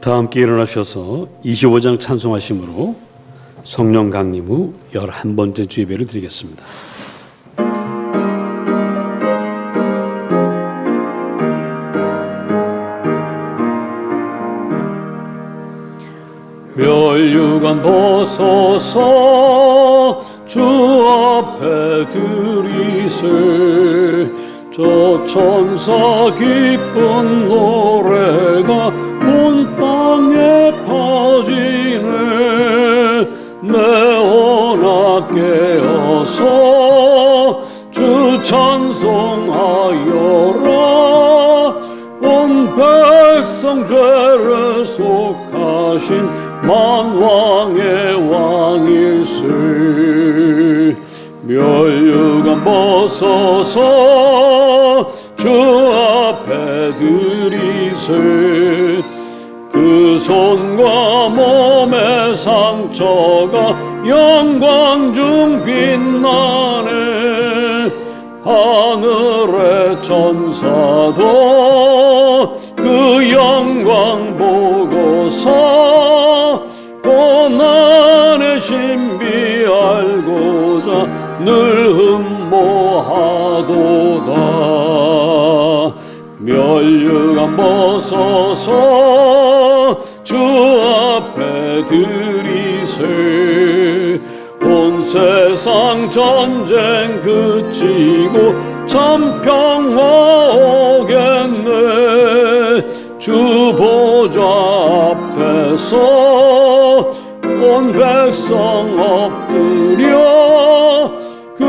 다 함께 일어나셔서 25장 찬송하심으로 성령 강림 후 11번째 주예배를 드리겠습니다. 멸류관 벗어서 주 앞에 들이세 저 천사 기쁜 노래가 온 땅에 퍼지네. 내 혼아 깨어서 주 찬송하여라. 온 백성 죄를 속하신 만왕의 왕일세. 멸류관 벗어서 주 앞에 들이세 그 손과 몸의 상처가 영광 중 빛나네. 하늘의 천사도 그 영광 보고서 고난의 신비 알고자 늘 흠모하도다. 멸류관 벗어서 주 앞에 들이세 온 세상 전쟁 그치고 참 평화 오겠네. 주 보좌 앞에서 온 백성 엎드려 그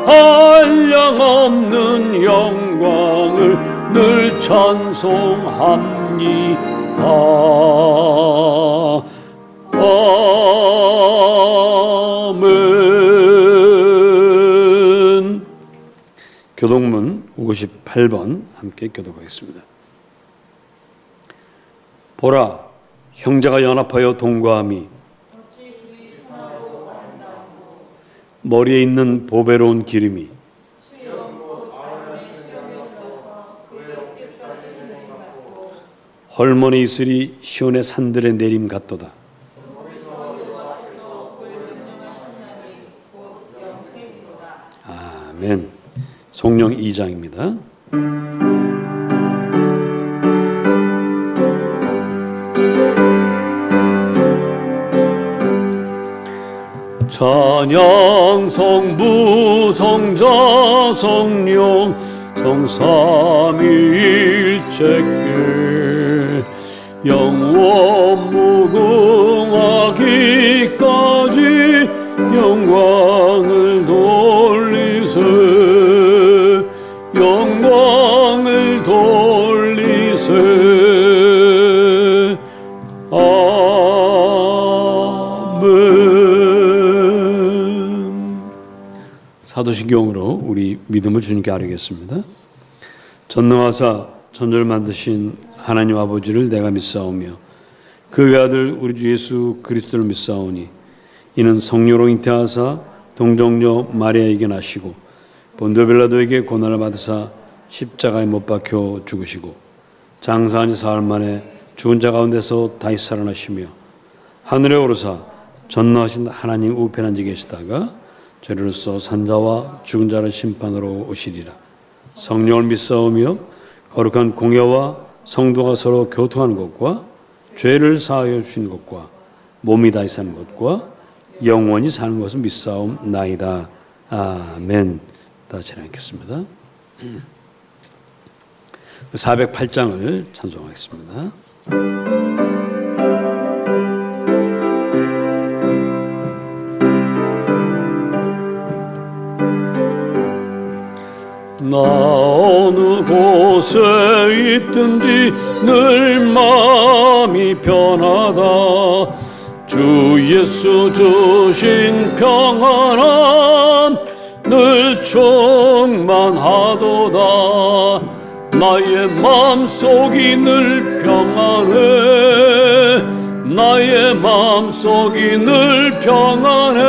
한량없는 영광을 늘 찬송합니다. 아멘. 교독문 58번 함께 교독하겠습니다. 보라, 형제가 연합하여 동거함이 머리에 있는 보배로운 기름이 헐몬의 이슬이 시온의 산들에 내림 같도다. 아멘. 성령 2장입니다. 찬양 성부 성자 성령 성삼위일체께 영원 무궁하기까지 영광을 돌리세. 영광을 돌리세. 아멘. 사도신경으로 우리 믿음을 주님께 아뢰겠습니다. 전능하사 천지를 만드신 하나님 아버지를 내가 믿사오며 그 외아들 우리 주 예수 그리스도를 믿사오니 이는 성령으로 잉태하사 동정녀 마리아에게 나시고 본도 빌라도에게 고난을 받으사 십자가에 못 박혀 죽으시고 장사한 지 사흘 만에 죽은 자 가운데서 다시 살아나시며 하늘에 오르사 전능하신 하나님 우편에 앉아 계시다가 죄로서 산자와 죽은 자를 심판으로 오시리라. 성령을 믿사오며 거룩한 공예와 성도가 서로 교통하는 것과 죄를 사하여 주시는 것과 몸이 다시 사는 것과 영원히 사는 것을 믿사옵나이다. 아멘. 다 같이 읽겠습니다. 408장을 찬송하겠습니다. 나 어느 곳에 있든지 늘 마음이 편하다. 주 예수 주신 평안함 늘 충만하도다. 나의 마음속이 늘 평안해. 나의 마음속이 늘 평안해.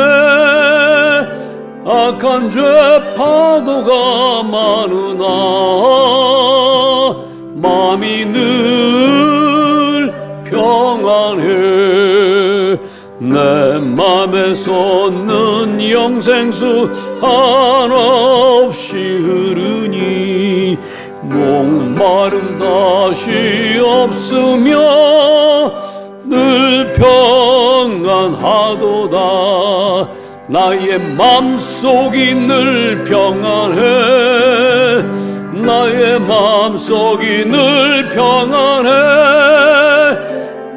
악한 죄 파도가 많으나 마음이 늘 평안해. 솟는 영생수 한없이 흐르니 목마름 다시 없으며 늘 평안하도다. 나의 맘속이 늘 평안해. 나의 맘속이 늘 평안해.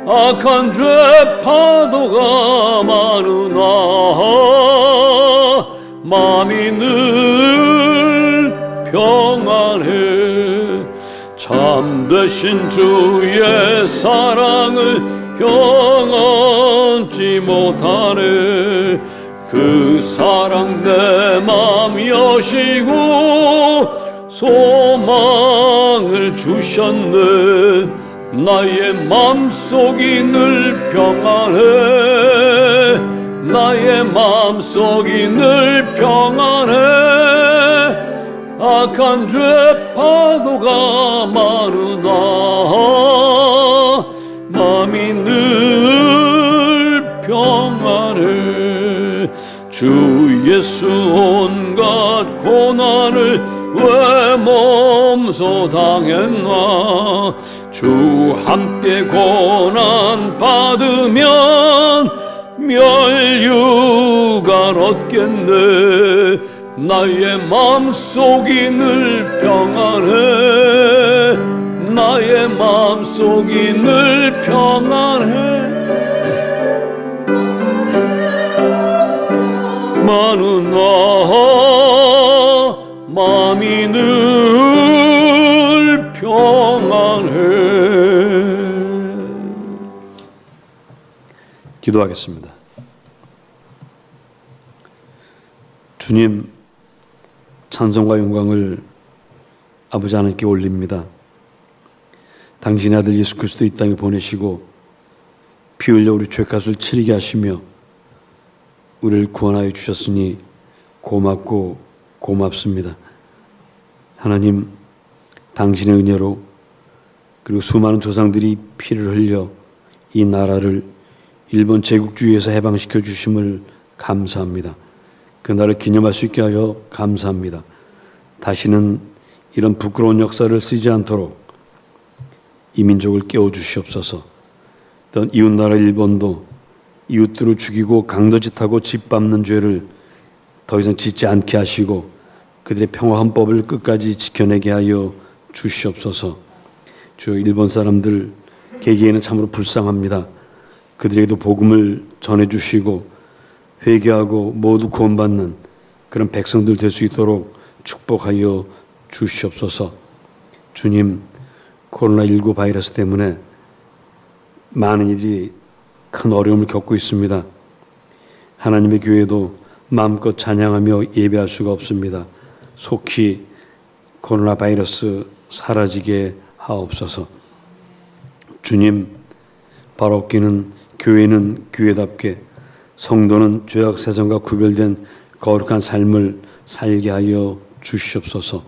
악한 죄 파도가 많으나 마음이 늘 평안해. 참되신 주의 사랑을 경험지 못하네. 그 사랑 내 맘 여시고 소망을 주셨네. 나의 맘속이 늘 평안해. 나의 맘속이 늘 평안해. 악한 죄 파도가 많으나 마음이 늘 평안해. 주 예수 온갖 고난을 왜 몸소 당했나. 주 함께 고난 받으면 멸류관 얻겠네. 나의 맘속이 늘 평안해. 나의 맘속이 늘 평안해. 많으나 마음이 늘 평안해. 기도하겠습니다. 주님, 찬송과 영광을 아버지 하나님께 올립니다. 당신의 아들 예수 그리스도 이 땅에 보내시고 피 흘려 우리 죄값을 치르게 하시며 우리를 구원하여 주셨으니 고맙고 고맙습니다. 하나님, 당신의 은혜로 그리고 수많은 조상들이 피를 흘려 이 나라를 일본 제국주의에서 해방시켜 주심을 감사합니다. 그 날을 기념할 수 있게 하여 감사합니다. 다시는 이런 부끄러운 역사를 쓰지 않도록 이 민족을 깨워주시옵소서. 또 이웃나라 일본도 이웃들을 죽이고 강도짓하고 짓밟는 죄를 더 이상 짓지 않게 하시고 그들의 평화헌법을 끝까지 지켜내게 하여 주시옵소서. 주 일본 사람들 개개인은 참으로 불쌍합니다. 그들에게도 복음을 전해주시고 회개하고 모두 구원받는 그런 백성들 될 수 있도록 축복하여 주시옵소서. 주님, 코로나19 바이러스 때문에 많은 이들이 큰 어려움을 겪고 있습니다. 하나님의 교회도 마음껏 찬양하며 예배할 수가 없습니다. 속히 코로나 바이러스 사라지게 하옵소서. 주님, 바라옵기는 교회는 교회답게 성도는 죄악 세상과 구별된 거룩한 삶을 살게 하여 주시옵소서.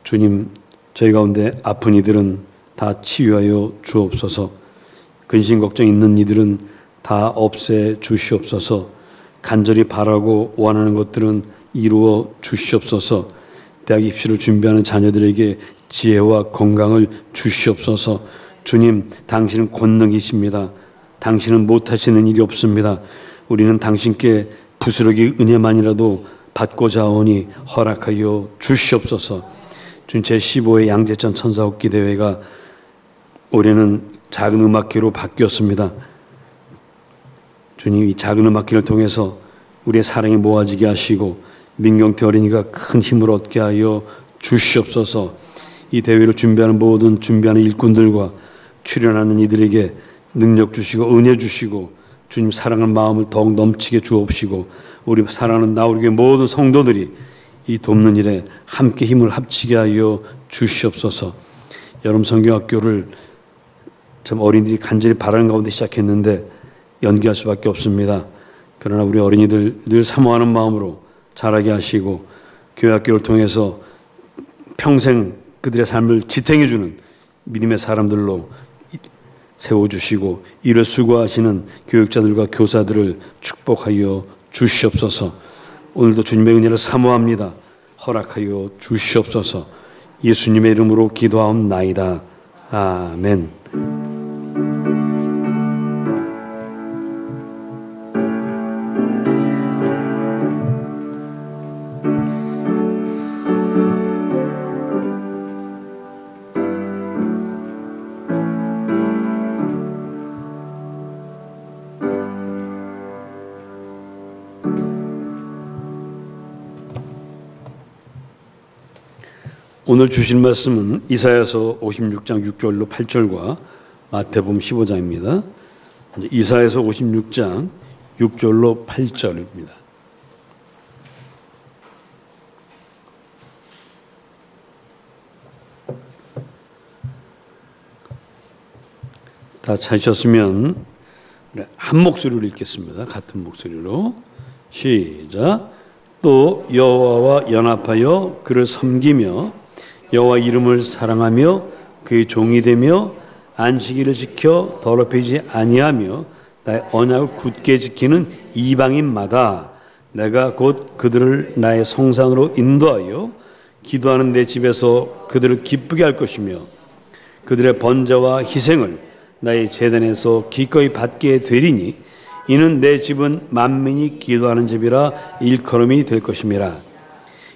주님, 저희 가운데 아픈 이들은 다 치유하여 주옵소서. 근심 걱정 있는 이들은 다 없애 주시옵소서. 간절히 바라고 원하는 것들은 이루어 주시옵소서. 대학 입시를 준비하는 자녀들에게 지혜와 건강을 주시옵소서. 주님, 당신은 권능이십니다. 당신은 못하시는 일이 없습니다. 우리는 당신께 부스러기 은혜만이라도 받고자 하오니 허락하여 주시옵소서. 주님, 제15회 양재천 천사호끼 대회가 올해는 작은 음악회로 바뀌었습니다. 주님, 이 작은 음악회를 통해서 우리의 사랑이 모아지게 하시고 민경태 어린이가 큰 힘을 얻게 하여 주시옵소서. 이 대회를 준비하는 모든 준비하는 일꾼들과 출연하는 이들에게 능력 주시고 은혜 주시고 주님 사랑하는 마음을 더욱 넘치게 주옵시고 우리 사랑하는 나우리교회 모든 성도들이 이 돕는 일에 함께 힘을 합치게 하여 주시옵소서. 여름 성경학교를 참 어린이들이 간절히 바라는 가운데 시작했는데 연기할 수밖에 없습니다. 그러나 우리 어린이들 늘 사모하는 마음으로 자라게 하시고 교회학교를 통해서 평생 그들의 삶을 지탱해주는 믿음의 사람들로 세워주시고 이를 수고하시는 교육자들과 교사들을 축복하여 주시옵소서. 오늘도 주님의 은혜를 사모합니다. 허락하여 주시옵소서. 예수님의 이름으로 기도하옵나이다. 아멘. 오늘 주실 말씀은 이사야서 56장 6절로 8절과 마태복음 15장입니다. 이사야서 56장 6절로 8절입니다. 다 찾으셨으면 한 목소리로 읽겠습니다. 같은 목소리로 시작. 또 여호와와 연합하여 그를 섬기며 여호와 이름을 사랑하며 그의 종이 되며 안식일을 지켜 더럽히지 아니하며 나의 언약을 굳게 지키는 이방인마다 내가 곧 그들을 나의 성산으로 인도하여 기도하는 내 집에서 그들을 기쁘게 할 것이며 그들의 번제와 희생을 나의 제단에서 기꺼이 받게 되리니 이는 내 집은 만민이 기도하는 집이라 일컬음이 될 것임이라.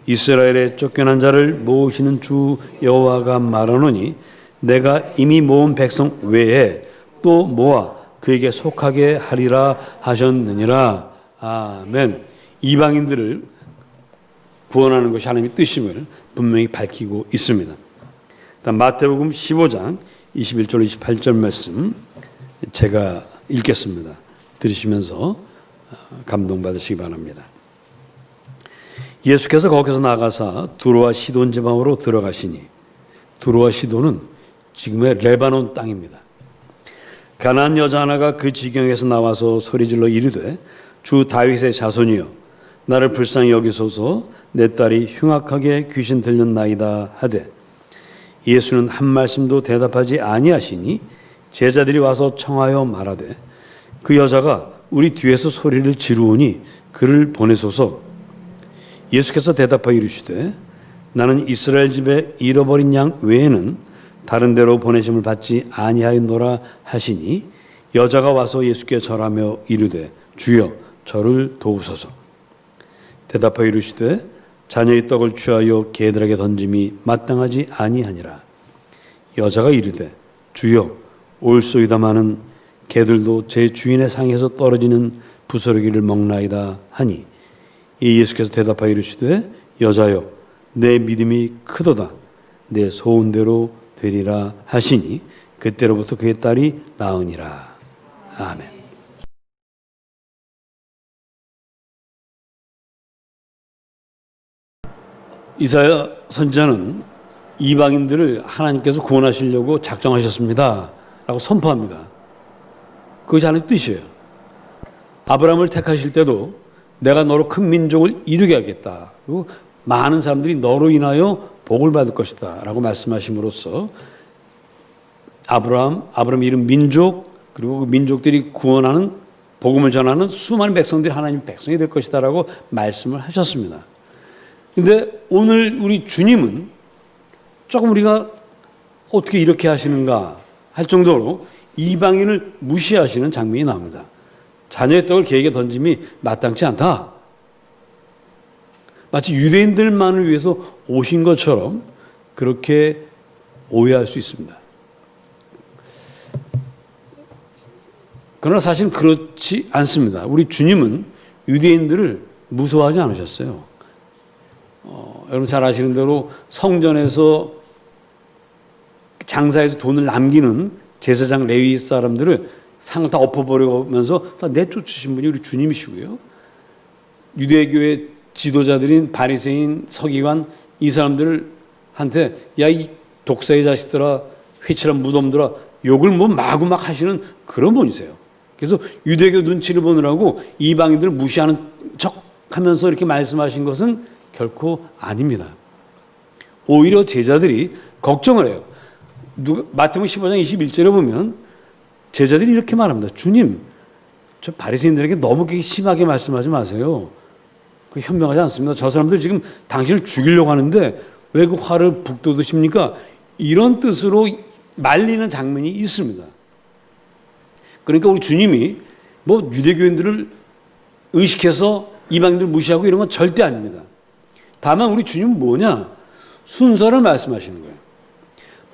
이스라엘의 쫓겨난 자를 모으시는 주 여호와가 말하노니 내가 이미 모은 백성 외에 또 모아 그에게 속하게 하리라 하셨느니라. 아멘. 이방인들을 구원하는 것이 하나님의 뜻임을 분명히 밝히고 있습니다. 마태복음 15장 21절 28절 말씀 제가 읽겠습니다. 들으시면서 감동받으시기 바랍니다. 예수께서 거기서 나가사 두로와 시돈 지방으로 들어가시니 두로와 시돈은 지금의 레바논 땅입니다. 가나안 여자 하나가 그 지경에서 나와서 소리질러 이르되 주 다윗의 자손이여 나를 불쌍히 여기소서 내 딸이 흉악하게 귀신 들렸나이다 하되 예수는 한 말씀도 대답하지 아니하시니 제자들이 와서 청하여 말하되 그 여자가 우리 뒤에서 소리를 지르오니 그를 보내소서. 예수께서 대답하여 이르시되 나는 이스라엘 집에 잃어버린 양 외에는 다른 데로 보내심을 받지 아니하였노라 하시니 여자가 와서 예수께 절하며 이르되 주여 저를 도우소서. 대답하여 이르시되 자녀의 떡을 취하여 개들에게 던짐이 마땅하지 아니하니라. 여자가 이르되 주여 올소이다마는 개들도 제 주인의 상에서 떨어지는 부스러기를 먹나이다 하니 이 예수께서 대답하여 이르시되 여자여 내 믿음이 크도다 내 소원대로 되리라 하시니 그때로부터 그의 딸이 나으니라. 아멘. 이사야 선지자는 이방인들을 하나님께서 구원하시려고 작정하셨습니다 라고 선포합니다. 그것이 하나님의 뜻이에요. 아브라함을 택하실 때도 내가 너로 큰 민족을 이루게 하겠다. 그리고 많은 사람들이 너로 인하여 복을 받을 것이다 라고 말씀하심으로써 아브라함 이름 민족 그리고 그 민족들이 구원하는 복음을 전하는 수많은 백성들이 하나님의 백성이 될 것이다 라고 말씀을 하셨습니다. 그런데 오늘 우리 주님은 조금 우리가 어떻게 이렇게 하시는가 할 정도로 이방인을 무시하시는 장면이 나옵니다. 자녀의 떡을 개에게 던짐이 마땅치 않다. 마치 유대인들만을 위해서 오신 것처럼 그렇게 오해할 수 있습니다. 그러나 사실은 그렇지 않습니다. 우리 주님은 유대인들을 무서워하지 않으셨어요. 여러분 잘 아시는 대로 성전에서 장사해서 돈을 남기는 제사장 레위 사람들을 상을 다 엎어버리면서 다 내쫓으신 분이 우리 주님이시고요. 유대교의 지도자들인 바리새인, 서기관 이 사람들한테 야 이 독사의 자식들아, 회칠한 무덤들아 욕을 뭐 마구 막 하시는 그런 분이세요. 그래서 유대교 눈치를 보느라고 이방인들을 무시하는 척하면서 이렇게 말씀하신 것은 결코 아닙니다. 오히려 제자들이 걱정을 해요. 마태복음 15장 21절에 보면 제자들이 이렇게 말합니다. 주님, 저 바리새인들에게 너무 심하게 말씀하지 마세요. 그 현명하지 않습니다. 저 사람들 지금 당신을 죽이려고 하는데 왜 그 화를 북돋으십니까? 이런 뜻으로 말리는 장면이 있습니다. 그러니까 우리 주님이 뭐 유대교인들을 의식해서 이방인들 무시하고 이런 건 절대 아닙니다. 다만 우리 주님은 뭐냐? 순서를 말씀하시는 거예요.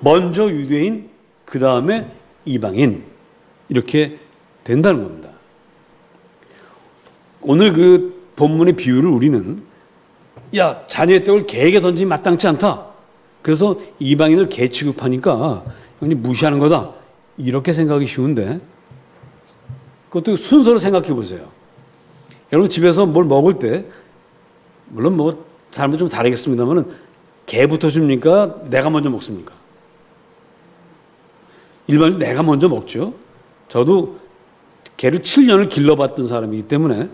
먼저 유대인, 그 다음에 이방인, 이렇게 된다는 겁니다. 오늘 그 본문의 비유를 우리는 야, 자녀의 떡을 개에게 던지기 마땅치 않다. 그래서 이방인을 개 취급하니까 무시하는 거다. 이렇게 생각하기 쉬운데 그것도 순서로 생각해 보세요. 여러분 집에서 뭘 먹을 때 물론 뭐 사람들 좀 다르겠습니다만은 개부터 줍니까? 내가 먼저 먹습니까? 일반적으로 내가 먼저 먹죠. 저도 개를 7년을 길러봤던 사람이기 때문에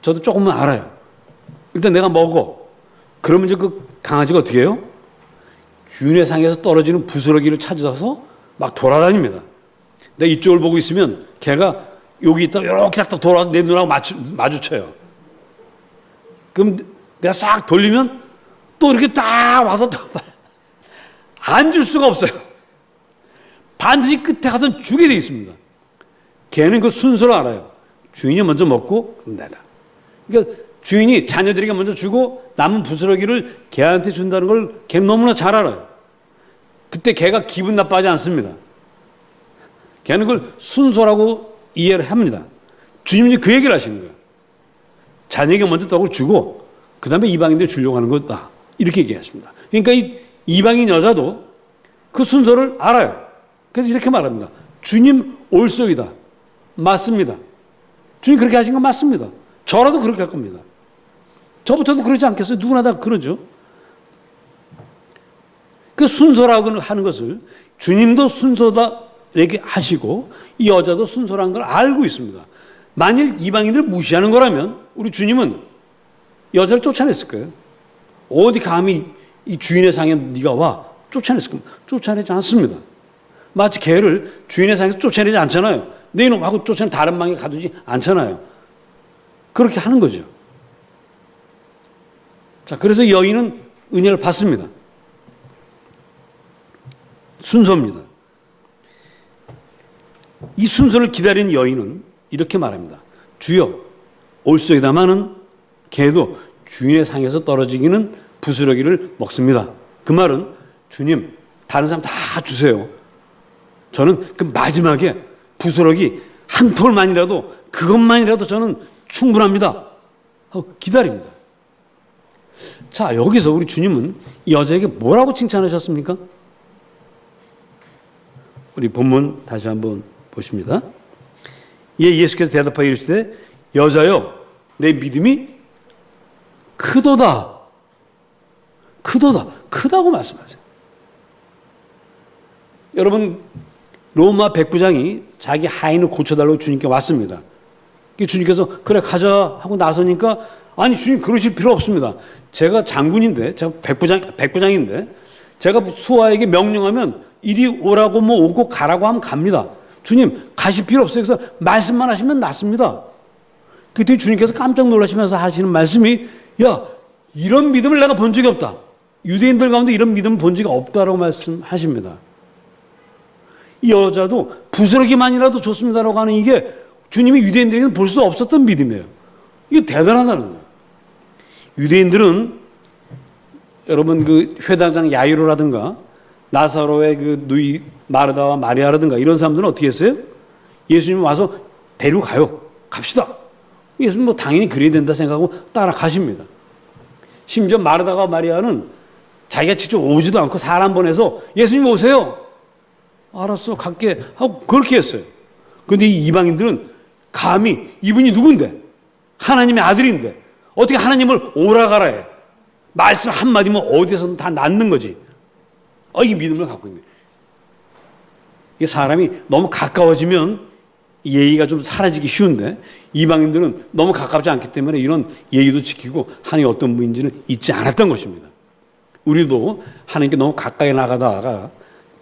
저도 조금은 알아요. 일단 내가 먹어. 그러면 이제 그 강아지가 어떻게 해요? 윤회상에서 떨어지는 부스러기를 찾아서 막 돌아다닙니다. 내가 이쪽을 보고 있으면 개가 여기 있다 이렇게 딱 돌아와서 내 눈하고 마주쳐요. 그럼 내가 싹 돌리면 또 이렇게 딱 와서 또 안 줄 수가 없어요. 반드시 끝에 가서 주게 돼 있습니다. 개는 그 순서를 알아요. 주인이 먼저 먹고 그럼 내다. 그러니까 주인이 자녀들에게 먼저 주고 남은 부스러기를 개한테 준다는 걸 개는 너무나 잘 알아요. 그때 개가 기분 나빠하지 않습니다. 개는 그걸 순서라고 이해를 합니다. 주님이 그 얘기를 하시는 거예요. 자녀에게 먼저 떡을 주고 그 다음에 이방인들이 주려고 하는 거다. 이렇게 얘기하십니다. 그러니까 이 이방인 여자도 그 순서를 알아요. 그래서 이렇게 말합니다. 주님 올소이다. 맞습니다. 주님 그렇게 하신 건 맞습니다. 저라도 그렇게 할 겁니다. 저부터도 그러지 않겠어요? 누구나 다 그러죠. 그 순서라고 하는 것을 주님도 순서다 이렇게 하시고 이 여자도 순서라는 걸 알고 있습니다. 만일 이방인들 무시하는 거라면 우리 주님은 여자를 쫓아냈을 거예요. 어디 감히 이 주인의 상에 네가 와 쫓아냈을 겁니다. 쫓아내지 않습니다. 마치 개를 주인의 상에서 쫓아내지 않잖아요. 내 이놈하고 쫓아내 다른 방에 가두지 않잖아요. 그렇게 하는 거죠. 자, 그래서 여인은 은혜를 받습니다. 순서입니다. 이 순서를 기다린 여인은 이렇게 말합니다. 주여, 올소이다마는 개도 주인의 상에서 떨어지기는 부스러기를 먹습니다. 그 말은 주님, 다른 사람 다 주세요. 저는 그 마지막에 부스러기 한 톨만이라도 그것만이라도 저는 충분합니다. 하고 기다립니다. 자, 여기서 우리 주님은 이 여자에게 뭐라고 칭찬하셨습니까? 우리 본문 다시 한번 보십니다. 이에 예수께서 대답하여 이르시되 여자여 내 믿음이 크도다. 크도다. 크다고 말씀하세요. 여러분 로마 백부장이 자기 하인을 고쳐달라고 주님께 왔습니다. 주님께서 그래 가자 하고 나서니까 아니 주님 그러실 필요 없습니다. 제가 장군인데 제가 백부장인데 제가 수하에게 명령하면 이리 오라고 뭐 오고 가라고 하면 갑니다. 주님 가실 필요 없어요. 그래서 말씀만 하시면 낫습니다. 그때 주님께서 깜짝 놀라시면서 하시는 말씀이 야 이런 믿음을 내가 본 적이 없다. 유대인들 가운데 이런 믿음을 본 적이 없다라고 말씀하십니다. 이 여자도 부스러기만이라도 좋습니다라고 하는 이게 주님이 유대인들에게는 볼 수 없었던 믿음이에요. 이게 대단하다는 거예요. 유대인들은 여러분 그 회당장 야이로라든가 나사로의 그 누이 마르다와 마리아라든가 이런 사람들은 어떻게 했어요? 예수님 와서 데려가요. 갑시다. 예수님 뭐 당연히 그래야 된다 생각하고 따라가십니다. 심지어 마르다와 마리아는 자기가 직접 오지도 않고 사람 보내서 예수님 오세요. 알았어 갈게 하고 그렇게 했어요. 그런데 이 이방인들은 감히 이분이 누군데 하나님의 아들인데 어떻게 하나님을 오라 가라 해. 말씀 한마디면 어디에서든 다 낫는 거지. 이 믿음을 갖고 있네. 이게 사람이 너무 가까워지면 예의가 좀 사라지기 쉬운데 이방인들은 너무 가깝지 않기 때문에 이런 예의도 지키고 하나님이 어떤 분인지는 잊지 않았던 것입니다. 우리도 하나님께 너무 가까이 나가다가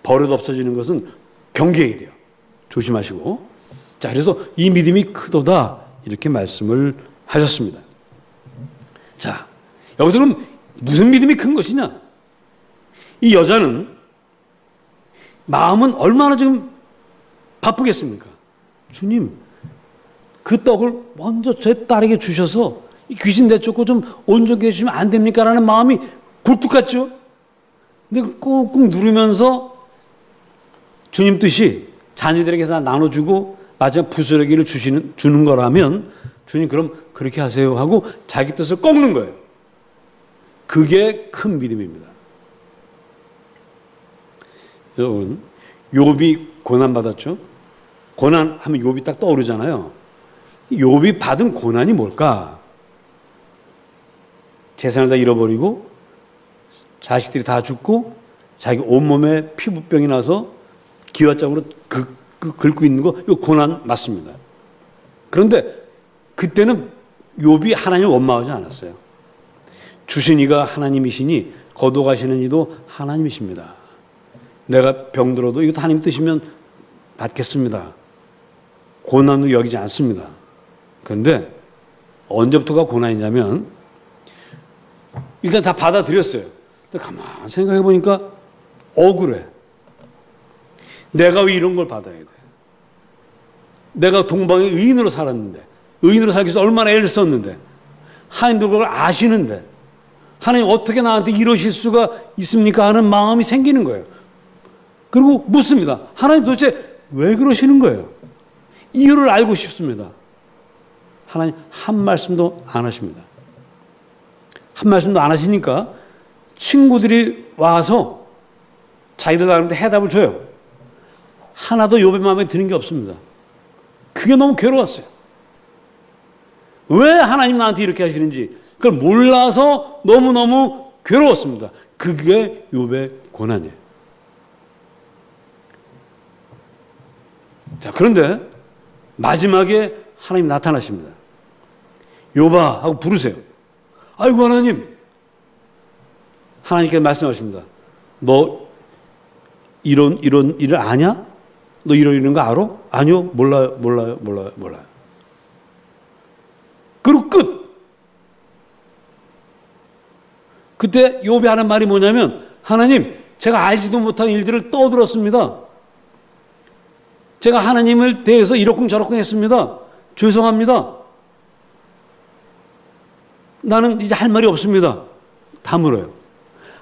버릇 없어지는 것은 경계해야 돼요. 조심하시고. 자, 그래서 이 믿음이 크도다 이렇게 말씀을 하셨습니다. 자, 여기서 그럼 무슨 믿음이 큰 것이냐? 이 여자는 마음은 얼마나 지금 바쁘겠습니까? 주님, 그 떡을 먼저 제 딸에게 주셔서 이 귀신 내쫓고 좀 온전케 해주시면 안 됩니까? 라는 마음이 굴뚝 같죠? 근데 꾹꾹 누르면서 주님 뜻이 자녀들에게 다 나눠주고 마지막 부스러기를 주는 거라면 주님 그럼 그렇게 하세요 하고 자기 뜻을 꺾는 거예요. 그게 큰 믿음입니다. 여러분, 욥이 고난받았죠? 고난하면 욥이 딱 떠오르잖아요. 욥이 받은 고난이 뭘까? 재산을 다 잃어버리고 자식들이 다 죽고 자기 온몸에 피부병이 나서 기와장으로 긁고 있는 거 이거 고난 맞습니다. 그런데 그때는 욥이 하나님을 원망하지 않았어요. 주신 이가 하나님이시니 거둬가시는 이도 하나님이십니다. 내가 병들어도 이것도 하나님 뜻이면 받겠습니다. 고난도 여기지 않습니다. 그런데 언제부터가 고난이냐면 일단 다 받아들였어요. 근데 가만히 생각해 보니까 억울해. 내가 왜 이런 걸 받아야 돼? 내가 동방의 의인으로 살았는데, 의인으로 살기 위해서 얼마나 애를 썼는데, 하나님도 그걸 아시는데, 하나님 어떻게 나한테 이러실 수가 있습니까? 하는 마음이 생기는 거예요. 그리고 묻습니다. 하나님 도대체 왜 그러시는 거예요? 이유를 알고 싶습니다. 하나님 한 말씀도 안 하십니다. 한 말씀도 안 하시니까 친구들이 와서 자기들 나름대로 해답을 줘요. 하나도 욥의 마음에 드는 게 없습니다. 그게 너무 괴로웠어요. 왜 하나님 나한테 이렇게 하시는지 그걸 몰라서 너무너무 괴로웠습니다. 그게 욥의 고난이에요. 자, 그런데 마지막에 하나님 나타나십니다. 욥아 하고 부르세요. 아이고 하나님. 하나님께서 말씀하십니다. 너 이런 일을 아냐? 너 이런 거 알아? 아니요. 몰라요. 그리고 끝. 그때 욥이 하는 말이 뭐냐면 하나님 제가 알지도 못한 일들을 떠들었습니다. 제가 하나님을 대해서 이러쿵저러쿵 했습니다. 죄송합니다. 나는 이제 할 말이 없습니다. 다물어요.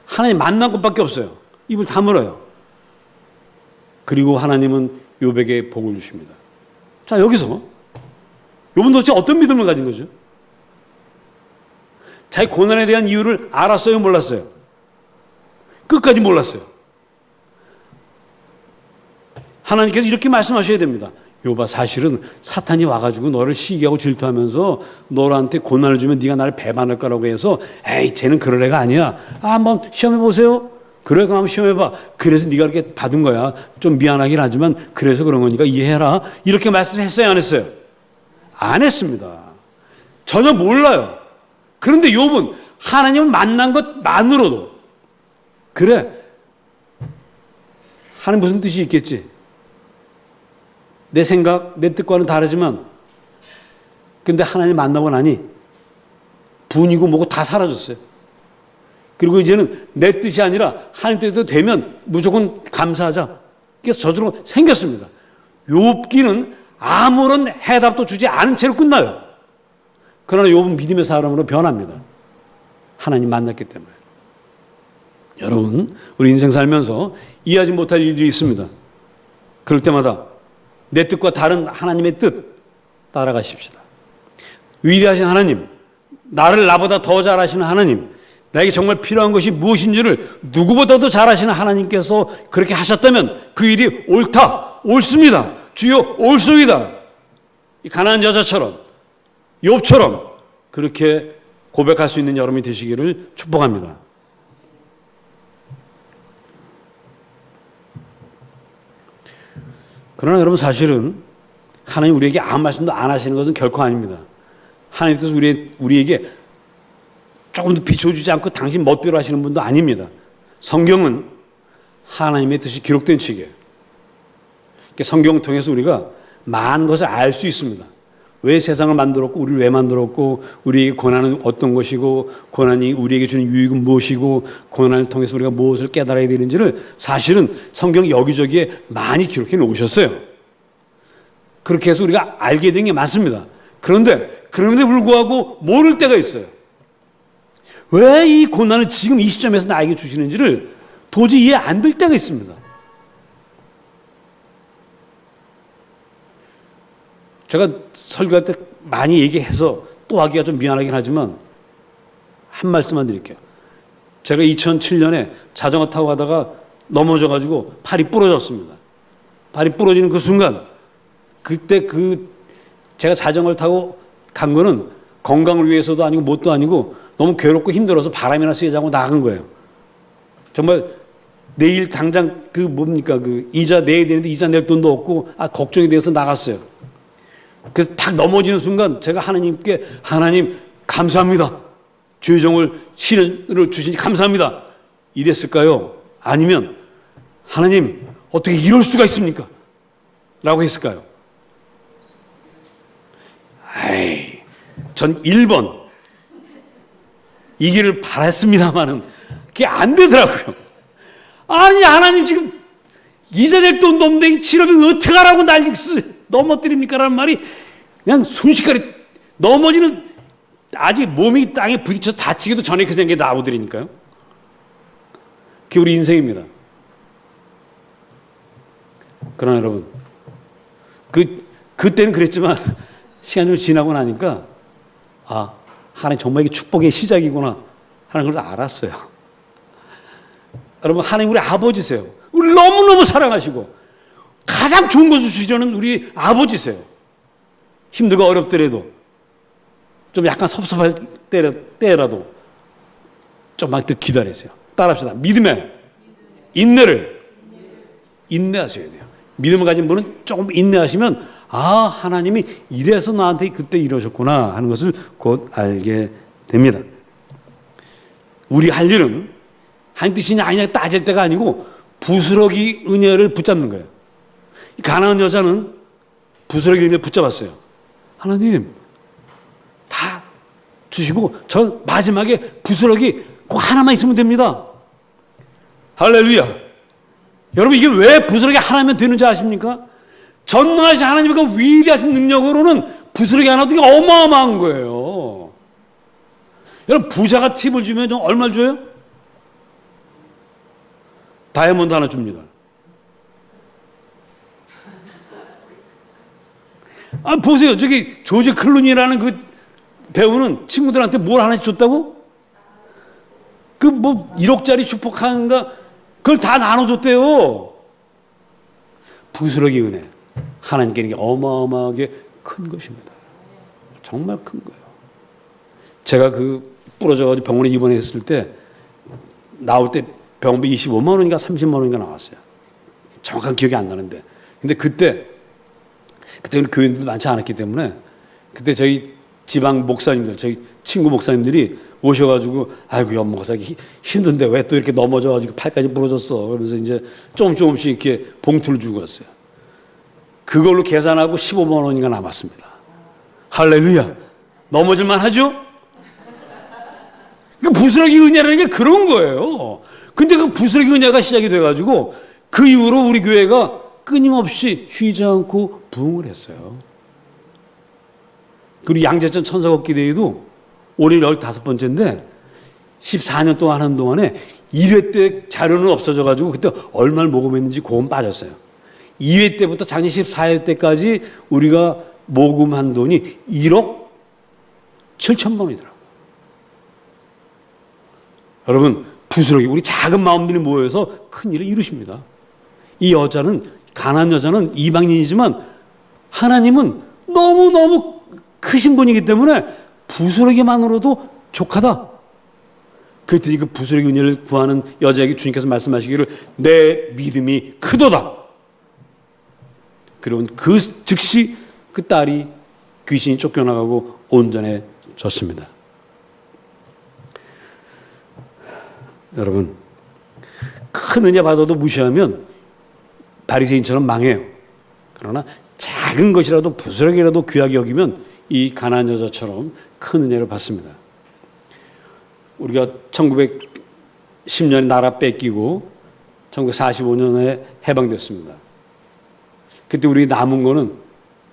하나님 만난 것밖에 없어요. 입을 다물어요. 그리고 하나님은 욥에게 복을 주십니다. 자, 여기서 욥은 도대체 어떤 믿음을 가진 거죠? 자기 고난에 대한 이유를 알았어요, 몰랐어요? 끝까지 몰랐어요. 하나님께서 이렇게 말씀하셔야 됩니다. 욥아, 사실은 사탄이 와가지고 너를 시기하고 질투하면서 너한테 고난을 주면 네가 나를 배반할 거라고 해서 에이 쟤는 그럴 애가 아니야. 한번 시험해보세요. 그래 그럼 한번 시험해봐. 그래서 네가 이렇게 받은 거야. 좀 미안하긴 하지만 그래서 그런 거니까 이해해라. 이렇게 말씀했어요, 안 했어요? 안 했습니다. 전혀 몰라요. 그런데 욥은 하나님을 만난 것만으로도 그래 하나님 무슨 뜻이 있겠지. 내 생각, 내 뜻과는 다르지만 근데 하나님 만나고 나니 분이고 뭐고 다 사라졌어요. 그리고 이제는 내 뜻이 아니라 하나님 뜻대로 되면 무조건 감사하자. 그래서 저절로 생겼습니다. 욥기는 아무런 해답도 주지 않은 채로 끝나요. 그러나 욥은 믿음의 사람으로 변합니다. 하나님 만났기 때문에. 여러분, 우리 인생 살면서 이해하지 못할 일들이 있습니다. 그럴 때마다 내 뜻과 다른 하나님의 뜻 따라가십시다. 위대하신 하나님, 나를 나보다 더 잘 아시는 하나님, 나에게 정말 필요한 것이 무엇인지를 누구보다도 잘 아시는 하나님께서 그렇게 하셨다면 그 일이 옳다, 옳습니다. 주여 옳소이다. 이 가난한 여자처럼 욥처럼 그렇게 고백할 수 있는 여러분이 되시기를 축복합니다. 그러나 여러분 사실은 하나님 우리에게 아무 말씀도 안 하시는 것은 결코 아닙니다. 하나님께서 우리에게 조금 더 비춰주지 않고 당신 멋대로 하시는 분도 아닙니다. 성경은 하나님의 뜻이 기록된 책이에요. 성경을 통해서 우리가 많은 것을 알 수 있습니다. 왜 세상을 만들었고 우리를 왜 만들었고 우리에게 고난은 어떤 것이고 고난이 우리에게 주는 유익은 무엇이고 고난을 통해서 우리가 무엇을 깨달아야 되는지를 사실은 성경 여기저기에 많이 기록해 놓으셨어요. 그렇게 해서 우리가 알게 된 게 많습니다. 그런데 그럼에도 불구하고 모를 때가 있어요. 왜 이 고난을 지금 이 시점에서 나에게 주시는지를 도저히 이해 안 될 때가 있습니다. 제가 설교할 때 많이 얘기해서 또 하기가 좀 미안하긴 하지만 한 말씀만 드릴게요. 제가 2007년에 자전거 타고 가다가 넘어져가지고 팔이 부러졌습니다. 팔이 부러지는 그 순간 그때 제가 자전거를 타고 간 거는 건강을 위해서도 아니고 뭣도 아니고 너무 괴롭고 힘들어서 바람이나 쐬자고 나간 거예요. 정말 내일 당장 이자 내야 되는데 이자 낼 돈도 없고 걱정이 돼서 나갔어요. 그래서 탁 넘어지는 순간 제가 하나님께 하나님 감사합니다. 죄정을 시련을 주시니 감사합니다. 이랬을까요? 아니면 하나님 어떻게 이럴 수가 있습니까? 라고 했을까요? 전 1번 이 길을 바랐습니다마는 그게 안 되더라고요. 아니 하나님 지금 이자 낼 돈도 없는데 치료비는 어떻게 하라고 난리 넘어뜨립니까? 라는 말이 그냥 순식간에 넘어지는 아직 몸이 땅에 부딪혀서 다치기도 전에 그 생각이 나오더라니까요. 그게 우리 인생입니다. 그러나 여러분 그때는 그랬지만 시간이 좀 지나고 나니까 하나님 정말 이게 축복의 시작이구나 하는 걸 알았어요. 여러분 하나님 우리 아버지세요. 우리 너무너무 사랑하시고 가장 좋은 것을 주시려는 우리 아버지세요. 힘들고 어렵더라도 좀 약간 섭섭할 때라도 좀만 더 기다리세요. 따라합시다. 믿음에 인내를 인내하셔야 돼요. 믿음을 가진 분은 조금 인내하시면 하나님이 이래서 나한테 그때 이러셨구나 하는 것을 곧 알게 됩니다. 우리 할 일은 하나님 뜻이냐 아니냐 따질 때가 아니고 부스러기 은혜를 붙잡는 거예요. 이 가나안 여자는 부스러기 은혜 붙잡았어요. 하나님 다 주시고 저 마지막에 부스러기 꼭 하나만 있으면 됩니다. 할렐루야. 여러분 이게 왜 부스러기 하나면 되는지 아십니까? 전능하신 하나님의 그 위대하신 능력으로는 부스러기 하나도 어마어마한 거예요. 여러분 부자가 팁을 주면 얼마를 줘요? 다이아몬드 하나 줍니다. 보세요. 저기 조지 클루니라는 그 배우는 친구들한테 뭘 하나씩 줬다고? 1억짜리 슈퍼카인가 그걸 다 나눠줬대요. 부스러기 은혜. 하나님께는 어마어마하게 큰 것입니다. 정말 큰 거예요. 제가 부러져가지고 병원에 입원했을 때 나올 때 병원비 25만 원인가 30만 원인가 나왔어요. 정확한 기억이 안 나는데. 근데 그때는 교인들도 많지 않았기 때문에 그때 저희 지방 목사님들, 저희 친구 목사님들이 오셔가지고 아이고 연목사 힘든데 왜 또 이렇게 넘어져가지고 팔까지 부러졌어. 그러면서 이제 조금씩 이렇게 봉투를 주고 왔어요. 그걸로 계산하고 15만 원인가 남았습니다. 할렐루야. 넘어질만 하죠? 그 부스러기 은혜라는 게 그런 거예요. 근데 그 부스러기 은혜가 시작이 돼가지고 그 이후로 우리 교회가 끊임없이 쉬지 않고 부흥을 했어요. 그리고 양재천 천사걷기대회도 올해 15번째인데 14년 동안 하는 동안에 1회 때 자료는 없어져가지고 그때 얼마를 모금했는지 그건 빠졌어요. 2회 때부터 작년 14회 때까지 우리가 모금한 돈이 1억 7천만 원이더라고요. 여러분 부스러기 우리 작은 마음들이 모여서 큰 일을 이루십니다. 이 여자는 가난한 여자는 이방인이지만 하나님은 너무너무 크신 분이기 때문에 부스러기만으로도 족하다. 그랬더니 그 부스러기 은혜를 구하는 여자에게 주님께서 말씀하시기를 내 믿음이 크도다. 그리고 즉시 그 딸이 귀신이 쫓겨나가고 온전해졌습니다. 여러분 큰 은혜 받아도 무시하면 바리새인처럼 망해요. 그러나 작은 것이라도 부스러기라도 귀하게 여기면 이 가나안 여자처럼 큰 은혜를 받습니다. 우리가 1910년에 나라 뺏기고 1945년에 해방됐습니다. 그때 우리 남은 거는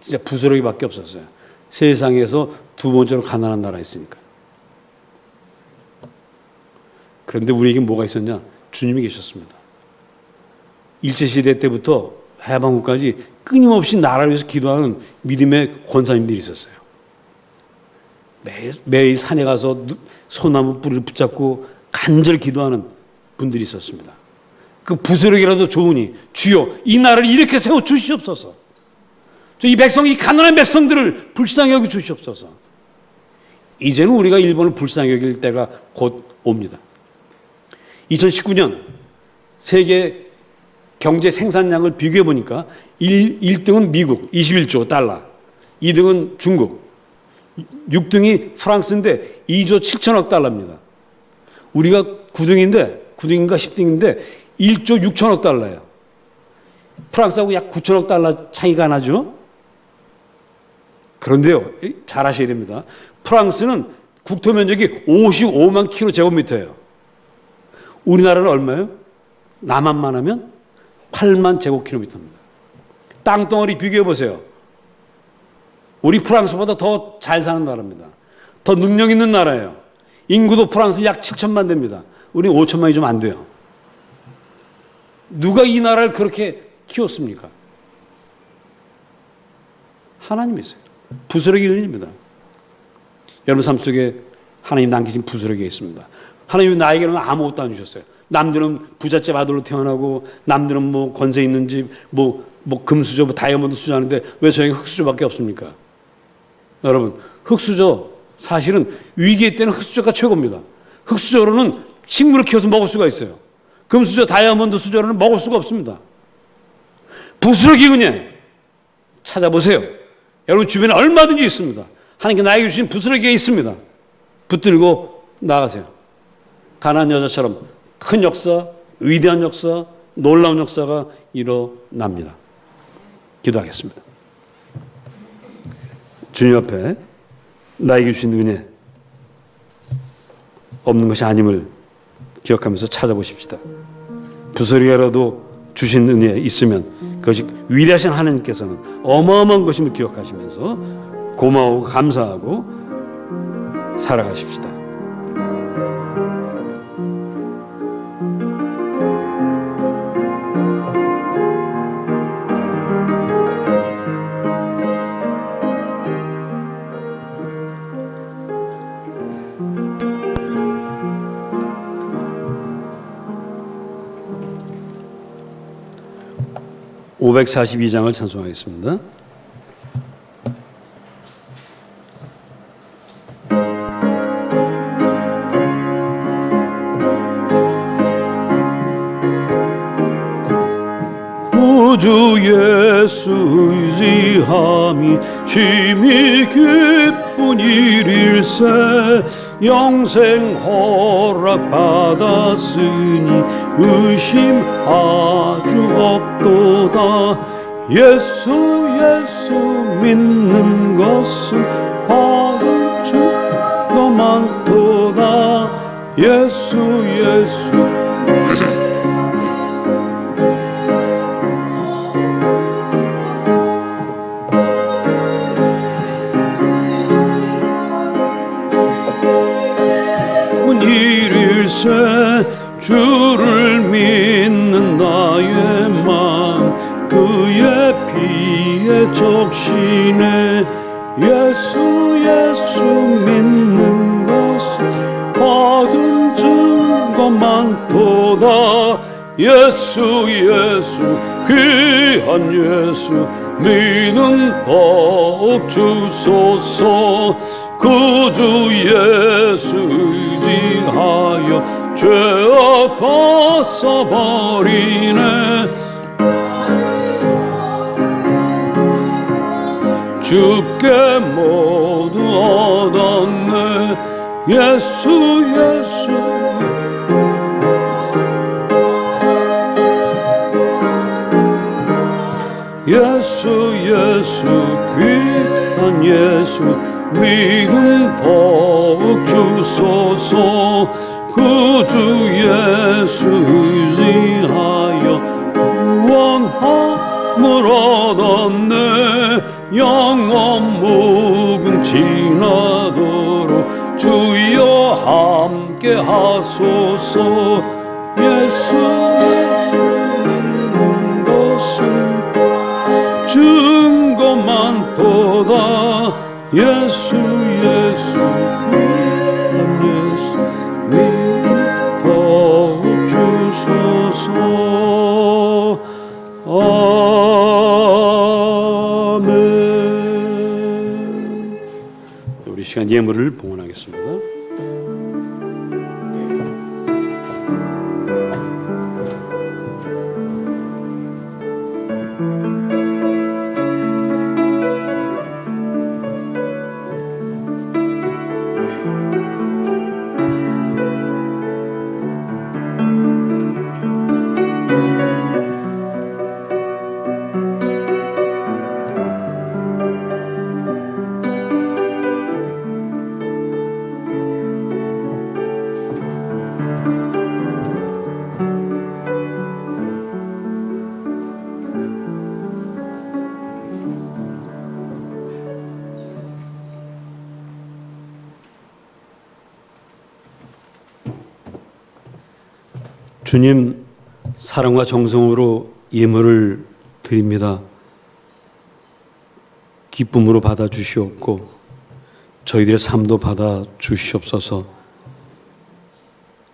진짜 부스러기밖에 없었어요. 세상에서 두 번째로 가난한 나라였으니까. 그런데 우리에게 뭐가 있었냐? 주님이 계셨습니다. 일제시대 때부터 해방 후까지 끊임없이 나라를 위해서 기도하는 믿음의 권사님들이 있었어요. 매일 산에 가서 소나무 뿌리를 붙잡고 간절히 기도하는 분들이 있었습니다. 그 부스러기라도 좋으니 주여 이 나라를 이렇게 세워 주시옵소서. 이 백성, 이 가난한 백성들을 불쌍히 여겨 주시옵소서. 이제는 우리가 일본을 불쌍히 여길 때가 곧 옵니다. 2019년 세계 경제 생산량을 비교해 보니까 1등은 미국 21조 달러, 2등은 중국, 6등이 프랑스인데 2조 7천억 달러입니다. 우리가 9등인가 10등인데 1조 6천억 달러예요. 프랑스하고 약 9천억 달러 차이가 나죠. 그런데요, 잘 아셔야 됩니다. 프랑스는 국토 면적이 55만 킬로제곱미터예요. 우리나라는 얼마예요? 남한만 하면 8만 제곱킬로미터입니다. 땅덩어리 비교해 보세요. 우리 프랑스보다 더 잘 사는 나라입니다. 더 능력 있는 나라예요. 인구도 프랑스 약 7천만 됩니다. 우리 5천만이 좀 안 돼요. 누가 이 나라를 그렇게 키웠습니까? 하나님이세요. 부스러기 은혜입니다. 여러분 삶 속에 하나님 남기신 부스러기가 있습니다. 하나님이 나에게는 아무것도 안 주셨어요. 남들은 부잣집 아들로 태어나고 남들은 뭐 권세 있는 집, 뭐 금수저, 다이아몬드 수저 하는데 왜 저에게 흙수저밖에 없습니까? 여러분, 흙수저 사실은 위기의 때는 흙수저가 최고입니다. 흙수저로는 식물을 키워서 먹을 수가 있어요. 금수저, 다이아몬드 수저로는 먹을 수가 없습니다. 부스러기 은혜 찾아보세요. 여러분 주변에 얼마든지 있습니다. 하나님께 나에게 주신 부스러기가 있습니다. 붙들고 나가세요. 가나안 여자처럼 큰 역사, 위대한 역사, 놀라운 역사가 일어납니다. 기도하겠습니다. 주님 앞에 나에게 주신 은혜 없는 것이 아님을 기억하면서 찾아보십시다. 부스러기라도 주신 은혜 있으면 그것이 위대하신 하나님께서는 어마어마한 것임을 기억하시면서 고마워하고 감사하고 살아가십시다. (542장을) 찬송하겠습니다. 구주 예수 의지함이 심히 기쁜 일일세 영생 허락받았으니 의심 아주 없도다. 예수 믿는 것은 받을 증거 많도다. 예수 주를 믿는 나의 마음 그의 피에 적시네. 예수 믿는 것은 받은 증거 많도다. 예수 귀한 예수 믿음 더욱 주소서. 구주 예수 의지하여 죄악 벗어버리네. 주께 모두 얻었네. 예수 예수 예수 귀한 예수 믿음 더욱 주소서 구주 예수 의지하여 구원함을 얻었네 영원 무궁지나도록 주여 함께 하소서 예수 믿는 것은 증거 많도다 예수 예수 귀한 예수 믿음 더욱 주소서 아멘. 우리 시간 예물을 봉헌하겠습니다. 주님, 사랑과 정성으로 예물을 드립니다. 기쁨으로 받아 주시옵고 저희들의 삶도 받아 주시옵소서.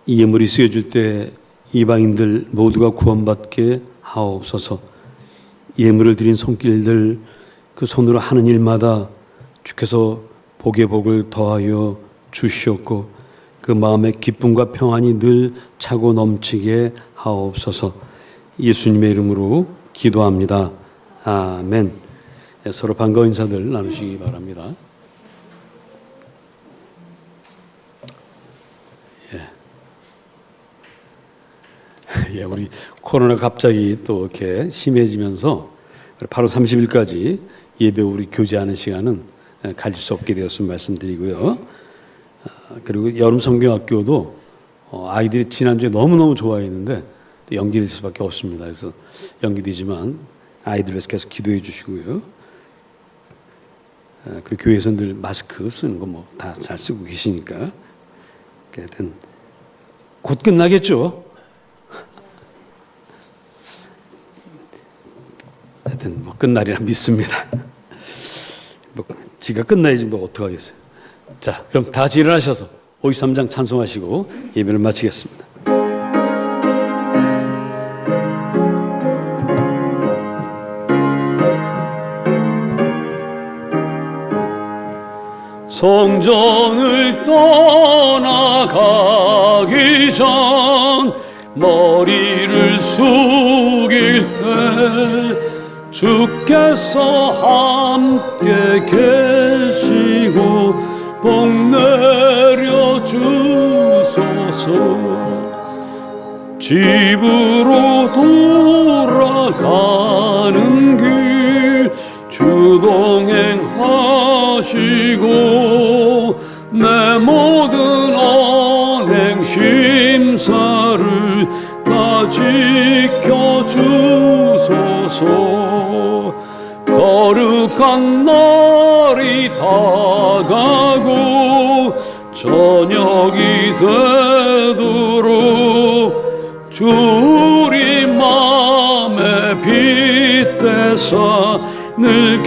이 예물이 쓰여질 때 이방인들 모두가 구원받게 하옵소서. 예물을 드린 손길들 그 손으로 하는 일마다 주께서 복의 복을 더하여 주시옵고 그 마음의 기쁨과 평안이 늘 차고 넘치게 하옵소서. 예수님의 이름으로 기도합니다. 아멘. 서로 반가운 인사들 나누시기 바랍니다. 우리 코로나 갑자기 또 이렇게 심해지면서 8월 30일까지 예배 우리 교제하는 시간은 가질 수 없게 되었음을 말씀드리고요. 그리고 여름 성경학교도 아이들이 지난주에 너무너무 좋아했는데 또 연기될 수밖에 없습니다. 그래서 연기되지만 아이들 위해서 계속 기도해 주시고요. 그리고 교회에서 늘 마스크 쓰는 거 뭐 다 잘 쓰고 계시니까 하여튼 곧 끝나겠죠. 하여튼 뭐 끝나리라 믿습니다. 뭐 지가 끝나야지 뭐 어떡하겠어요. 자, 그럼 다 같이 일어나셔서 53장 찬송하시고 예배를 마치겠습니다. 성전을 떠나가기 전 머리를 숙일 때 주께서 함께 계시고 복 내려 주소서. 집으로 돌아가는 길 주동행하시고 내 모든 언행 심사를 다 지켜주소서. 거룩한 날이 다가고 저녁이 되도록 주 우리 맘에 빗대사 늘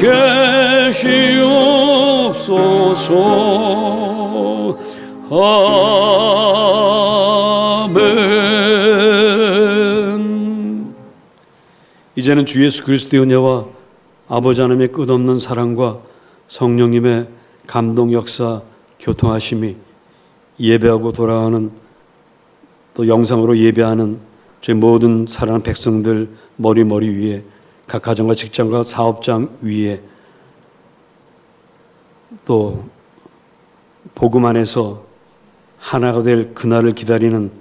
계시옵소서. 아멘. 이제는 주 예수 그리스도의 은혜와 아버지 하나님의 끝없는 사랑과 성령님의 감동 역사 교통하심이 예배하고 돌아가는 또 영상으로 예배하는 저희 모든 사랑하는 백성들 머리 위에 각 가정과 직장과 사업장 위에 또 복음 안에서 하나가 될 그날을 기다리는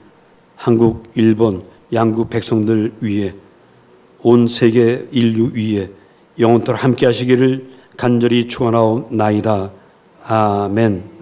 한국, 일본, 양국 백성들 위에 온 세계 인류 위에 영원토록 함께 하시기를 간절히 축원하옵나이다. 아멘.